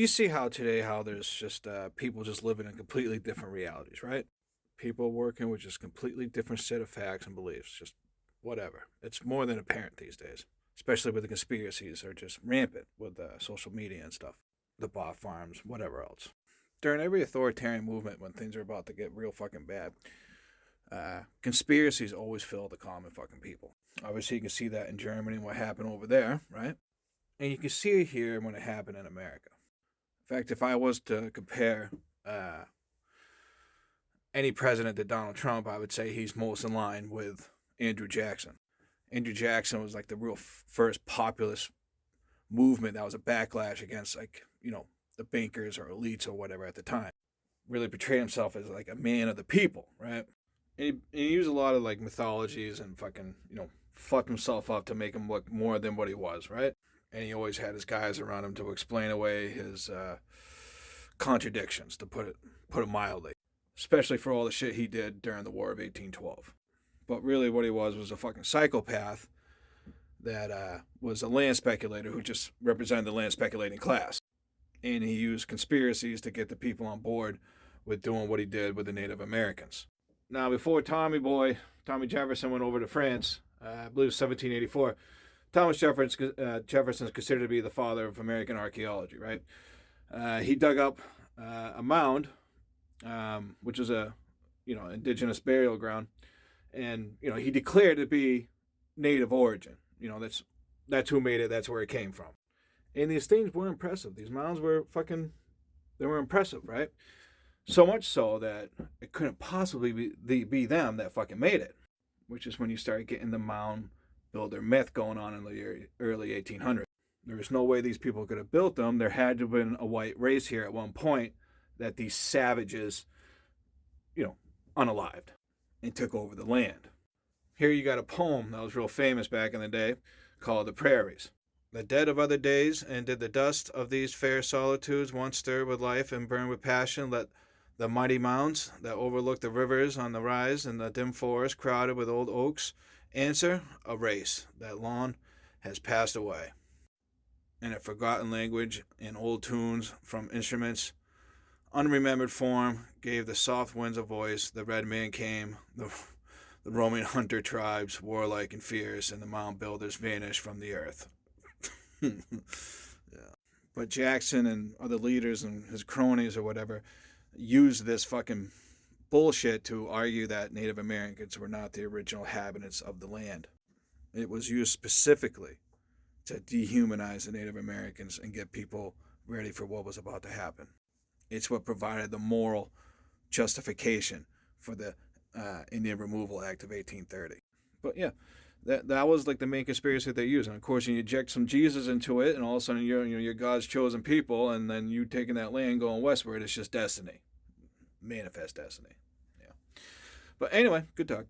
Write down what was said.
You see how today, how there's just people just living in completely different realities, right? People working with just completely different set of facts and beliefs, just whatever. It's more than apparent these days, especially with the conspiracies are just rampant with social media and stuff, the bot farms, whatever else. During every authoritarian movement, when things are about to get real fucking bad, conspiracies always fill the common fucking people. Obviously, you can see that in Germany and what happened over there, right? And you can see it here when it happened in America. In fact, if I was to compare uh, any president to Donald Trump, I would say he's most in line with Andrew Jackson. Andrew Jackson was like the real first populist movement that was a backlash against, like, the bankers or elites or whatever at the time. Really portrayed himself as like a man of the people, right? And he used a lot of like mythologies and fucking, fucked himself up to make him look more than what he was, right? And he always had his guys around him to explain away his contradictions, to put it mildly, especially for all the shit he did during the War of 1812. But really, what he was a fucking psychopath that was a land speculator who just represented the land speculating class, and he used conspiracies to get the people on board with doing what he did with the Native Americans. Now, before Tommy Jefferson went over to France, I believe it was 1784. Thomas Jefferson is considered to be the father of American archaeology, right? He dug up a mound, which was a, indigenous burial ground, and he declared it to be native origin. That's who made it. That's where it came from. And these things were impressive. These mounds were they were impressive, right? So much so that it couldn't possibly be them that fucking made it, which is when you start getting the mound builder myth going on in the early 1800s. There was no way these people could have built them. There had to have been a white race here at one point that these savages, unalived and took over the land. Here you got a poem that was real famous back in the day called The Prairies. The dead of other days, and did the dust of these fair solitudes once stir with life and burn with passion, let the mighty mounds that overlook the rivers on the rise and the dim forest crowded with old oaks answer, a race that long has passed away. In a forgotten language and old tunes from instruments, unremembered form gave the soft winds a voice. The red man came, the roaming hunter tribes, warlike and fierce, and the mound builders vanished from the earth. Yeah. But Jackson and other leaders and his cronies or whatever used this fucking bullshit to argue that Native Americans were not the original inhabitants of the land. It was used specifically to dehumanize the Native Americans and get people ready for what was about to happen. It's what provided the moral justification for the Indian Removal Act of 1830. But yeah, that was like the main conspiracy they used. And of course, you inject some Jesus into it, and all of a sudden you're God's chosen people, and then you taking that land going westward. It's just destiny, manifest destiny. Yeah. But anyway, good talk.